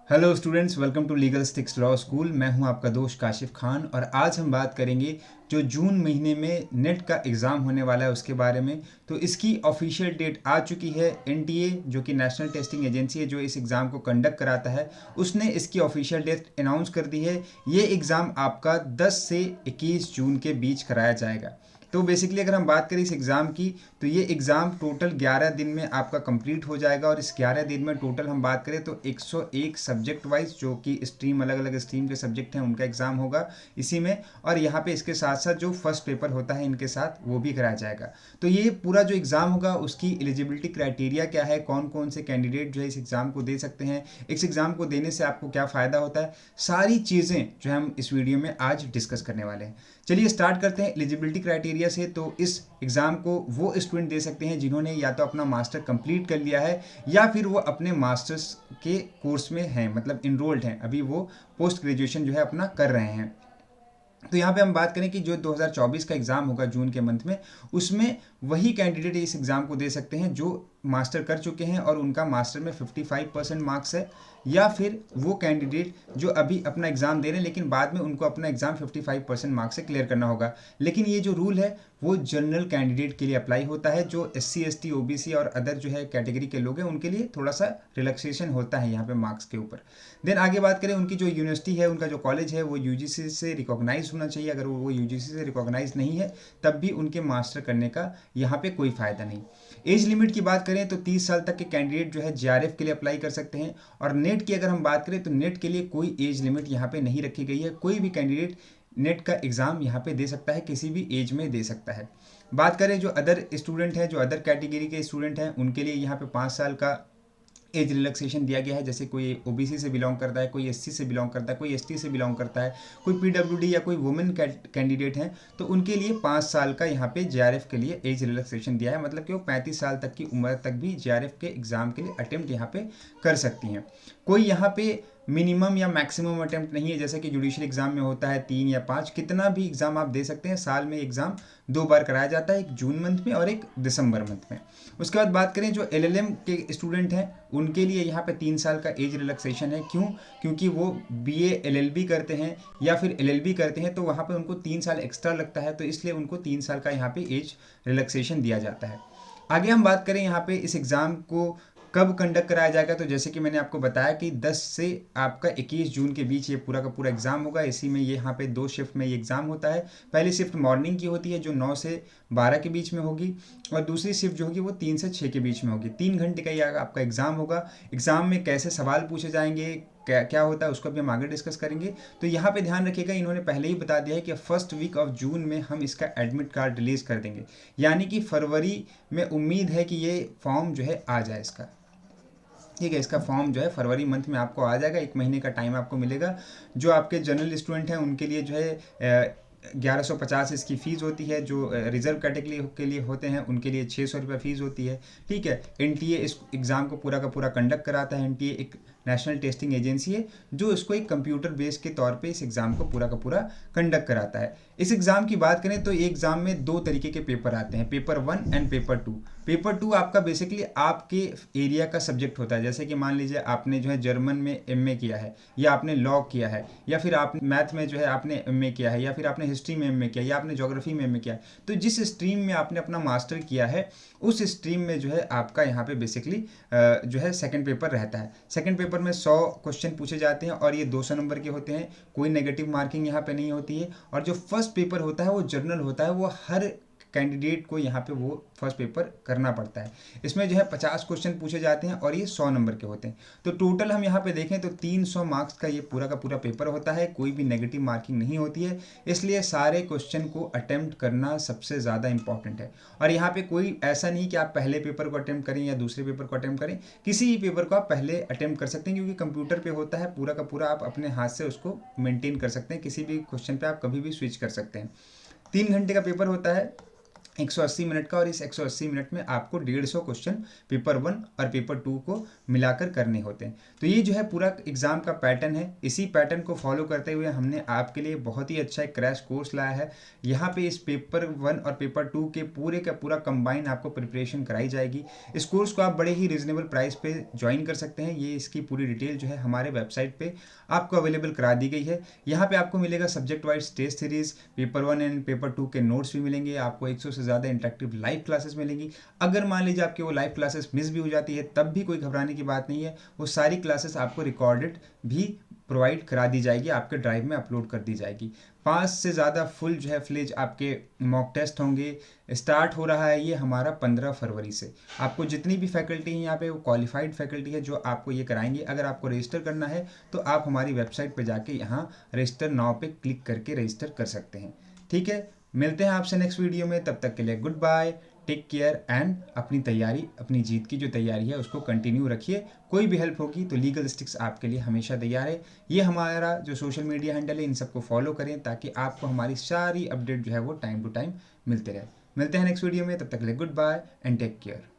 Hello students, welcome to legal sticks law school. मैं हूं आपका दोस्त काशिफ खान और आज हम बात करेंगे जो जून महीने में नेट का एग्ज़ाम होने वाला है उसके बारे में। तो इसकी ऑफिशियल डेट आ चुकी है। एनटीए जो कि नेशनल टेस्टिंग एजेंसी है जो इस एग्ज़ाम को कंडक्ट कराता है, उसने इसकी ऑफिशियल डेट अनाउंस कर दी है। ये एग्ज़ाम आपका 10 से 21 जून के बीच कराया जाएगा। तो बेसिकली अगर हम बात करें इस एग्ज़ाम की, तो ये एग्ज़ाम टोटल 11 दिन में आपका कंप्लीट हो जाएगा। और इस 11 दिन में टोटल हम बात करें तो 101 सब्जेक्ट वाइज, जो कि स्ट्रीम अलग अलग स्ट्रीम के सब्जेक्ट हैं उनका एग्ज़ाम होगा इसी में। और यहाँ पे इसके साथ साथ जो फर्स्ट पेपर होता है इनके साथ वो भी कराया जाएगा। तो ये पूरा जो एग्ज़ाम होगा उसकी एलिजिबिलिटी क्राइटेरिया क्या है, कौन कौन से कैंडिडेट जो है इस एग्ज़ाम को दे सकते हैं, इस एग्ज़ाम को देने से आपको क्या फ़ायदा होता है, सारी चीज़ें जो है हम इस वीडियो में आज डिस्कस करने वाले हैं। चलिए स्टार्ट करते हैं एलिजिबिलिटी क्राइटेरिया से। तो इस एग्ज़ाम को वो स्टूडेंट दे सकते हैं जिन्होंने या तो अपना मास्टर कंप्लीट कर लिया है या फिर वो अपने मास्टर्स के कोर्स में हैं, मतलब इनरोल्ड हैं, अभी वो पोस्ट ग्रेजुएशन जो है अपना कर रहे हैं। तो यहाँ पे हम बात करें कि जो 2024 का एग्ज़ाम होगा जून के मंथ में, उसमें वही कैंडिडेट इस एग्ज़ाम को दे सकते हैं जो मास्टर कर चुके हैं और उनका मास्टर में 55% मार्क्स है, या फिर वो कैंडिडेट जो अभी अपना एग्ज़ाम दे रहे हैं लेकिन बाद में उनको अपना एग्ज़ाम 55% मार्क्स से क्लियर करना होगा। लेकिन ये जो रूल है वो जनरल कैंडिडेट के लिए अप्लाई होता है। जो SC ST OBC और अदर जो है कैटेगरी के लोग हैं उनके लिए थोड़ा सा रिलैक्सेशन होता है यहाँ पे मार्क्स के ऊपर। देन आगे बात करें, उनकी जो यूनिवर्सिटी है, उनका जो कॉलेज है वो UGC से रिकॉग्नाइज होना चाहिए। अगर वो UGC से रिकॉग्नाइज नहीं है तब भी उनके मास्टर करने का यहाँ पे कोई फ़ायदा नहीं। एज लिमिट की बात करें तो 30 साल तक के कैंडिडेट जो है JRF के लिए अप्लाई कर सकते हैं। और नेट की अगर हम बात करें तो नेट के लिए कोई एज लिमिट यहाँ पे नहीं रखी गई है। कोई भी कैंडिडेट नेट का एग्ज़ाम यहाँ पे दे सकता है, किसी भी एज में दे सकता है। बात करें जो अदर स्टूडेंट हैं, जो अदर कैटेगरी के स्टूडेंट हैं, उनके लिए यहाँ पे 5 साल का एज रिलैक्सेशन दिया गया है। जैसे कोई OBC से बिलोंग करता है, कोई SC से बिलोंग करता है, कोई ST से बिलोंग करता है, कोई PWD या कोई वुमेन कैंडिडेट हैं, तो उनके लिए 5 साल का यहाँ पे JRF के लिए एज रिलैक्सेशन दिया है। मतलब कि वो 35 साल तक की उम्र तक भी JRF के एग्ज़ाम के लिए अटेम्प्ट यहाँ पे कर सकती हैं। कोई यहाँ पे मिनिमम या मैक्सिमम अटेम्प्ट नहीं है, जैसे कि जुडिशियल एग्जाम में होता है 3 या 5, कितना भी एग्जाम आप दे सकते हैं। साल में एग्जाम 2 बार कराया जाता है, एक जून मंथ में और एक दिसंबर मंथ में। उसके बाद बात करें जो LLM के स्टूडेंट हैं, उनके लिए यहाँ पे 3 साल का एज रिलैक्सेशन है। क्यों? क्योंकि वो BA LLB करते हैं या फिर LLB करते हैं, तो वहाँ पे उनको 3 साल एक्स्ट्रा लगता है, तो इसलिए उनको 3 साल का यहाँ पे एज रिलैक्सेशन दिया जाता है। आगे हम बात करें यहाँ पे इस एग्ज़ाम को कब कंडक्ट कराया जाएगा, तो जैसे कि मैंने आपको बताया कि 10 से आपका 21 जून के बीच ये पूरा का पूरा एग्ज़ाम होगा। इसी में ये यहाँ पे 2 शिफ्ट में ये एग्ज़ाम होता है। पहली शिफ्ट मॉर्निंग की होती है जो 9 से 12 के बीच में होगी, और दूसरी शिफ्ट जो होगी वो 3 से 6 के बीच में होगी। 3 घंटे का ये आपका एग्ज़ाम होगा। एग्ज़ाम में कैसे सवाल पूछे जाएंगे, क्या क्या होता है, उसको भी हम आगे डिस्कस करेंगे। तो यहाँ पे ध्यान रखिएगा, इन्होंने पहले ही बता दिया है कि फर्स्ट वीक ऑफ जून में हम इसका एडमिट कार्ड रिलीज़ कर देंगे, यानी कि फरवरी में उम्मीद है कि ये फॉर्म जो है आ जाए इसका। ठीक है, इसका फॉर्म जो है फरवरी मंथ में आपको आ जाएगा। 1 महीने का टाइम आपको मिलेगा। जो आपके जनरल स्टूडेंट हैं उनके लिए जो है 1150 इसकी फ़ीस होती है। जो रिजर्व कैटेगरी के लिए होते हैं उनके लिए 600 रुपये फ़ीस होती है। ठीक है, NTA इस एग्ज़ाम को पूरा का पूरा कंडक्ट कराता है। NTA एक नेशनल टेस्टिंग एजेंसी है जो इसको एक कंप्यूटर बेस के तौर पे इस एग्ज़ाम को पूरा का पूरा कंडक्ट कराता है। इस एग्ज़ाम की बात करें तो एग्ज़ाम में 2 तरीके के पेपर आते हैं, पेपर 1 एंड पेपर 2। पेपर 2 आपका बेसिकली आपके एरिया का सब्जेक्ट होता है। जैसे कि मान लीजिए आपने जो है जर्मन में MA किया है, या आपने लॉ किया है, या फिर आप मैथ में जो है आपने MA किया है, या फिर आपने हिस्ट्री में MA किया, या आपने ज्योग्राफी में MA किया है। तो जिस स्ट्रीम में आपने अपना मास्टर किया है उस स्ट्रीम में जो है आपका यहाँ पे बेसिकली जो है सेकंड पेपर रहता है। सेकंड पेपर में 100 क्वेश्चन पूछे जाते हैं और ये 200 नंबर के होते हैं। कोई नेगेटिव मार्किंग यहाँ पे नहीं होती है। और जो फर्स्ट पेपर होता है वो जर्नल होता है, वो हर कैंडिडेट को यहाँ पे वो फर्स्ट पेपर करना पड़ता है। इसमें जो है 50 क्वेश्चन पूछे जाते हैं और ये 100 नंबर के होते हैं। तो टोटल हम यहाँ पे देखें तो 300 मार्क्स का ये पूरा का पूरा पेपर होता है। कोई भी नेगेटिव मार्किंग नहीं होती है, इसलिए सारे क्वेश्चन को अटेम्प्ट करना सबसे ज़्यादा इंपॉर्टेंट है। और यहाँ पे कोई ऐसा नहीं कि आप पहले पेपर को अटेम्प्ट करें या दूसरे पेपर को अटेम्प्ट करें, किसी भी पेपर को आप पहले अटेम्प्ट कर सकते हैं, क्योंकि कंप्यूटर पे होता है पूरा का पूरा। आप अपने हाथ से उसको मेंटेन कर सकते हैं, किसी भी क्वेश्चन पे आप कभी भी स्विच कर सकते हैं। 3 घंटे का पेपर होता है। 180 मिनट का, और इस 180 मिनट में आपको 150 क्वेश्चन पेपर 1 और पेपर 2 को मिलाकर करने होते हैं। तो ये जो है पूरा एग्ज़ाम का पैटर्न है। इसी पैटर्न को फॉलो करते हुए हमने आपके लिए बहुत ही अच्छा एक क्रैश कोर्स लाया है। यहाँ पे इस पेपर 1 और पेपर 2 के पूरे का पूरा कंबाइन आपको प्रिपरेशन कराई जाएगी। इस कोर्स को आप बड़े ही रिजनेबल प्राइस पे ज्वाइन कर सकते हैं। ये इसकी पूरी डिटेल जो है हमारे वेबसाइट पे आपको अवेलेबल करा दी गई है। यहाँ पे आपको मिलेगा subject wise test series, paper 1 and paper 2 के नोट्स भी मिलेंगे, आपको 100 से ज़्यादा इंटरेक्टिव लाइव क्लासेस मिलेंगी। अगर मान लीजिए आपकी वो लाइव क्लासेस मिस भी हो जाती है तब भी कोई घबराने की बात नहीं है, वो सारी क्लासेस आपको रिकॉर्डेड भी प्रोवाइड करा दी जाएगी, आपके ड्राइव में अपलोड कर दी जाएगी। 5 से ज़्यादा फुल जो है फ्लेज आपके मॉक टेस्ट होंगे। स्टार्ट हो रहा है ये हमारा 15 फरवरी से। आपको जितनी भी फैकल्टी है यहाँ पे वो क्वालिफाइड फैकल्टी है जो आपको ये कराएंगे। अगर आपको रजिस्टर करना है तो आप हमारी वेबसाइट पे जाके यहाँ रजिस्टर नाउ पे क्लिक करके रजिस्टर कर सकते हैं। ठीक है, मिलते हैं आपसे नेक्स्ट वीडियो में, तब तक के लिए good bye, take care and अपनी तैयारी, अपनी जीत की जो तैयारी है उसको कंटिन्यू रखिए। कोई भी हेल्प होगी तो लीगल स्टिक्स आपके लिए हमेशा तैयार है। ये हमारा जो सोशल मीडिया हैंडल है, इन सबको फॉलो करें ताकि आपको हमारी सारी अपडेट जो है वो टाइम टू टाइम मिलते रहे। मिलते हैं नेक्स्ट वीडियो में, तब तक के लिए good bye and take care.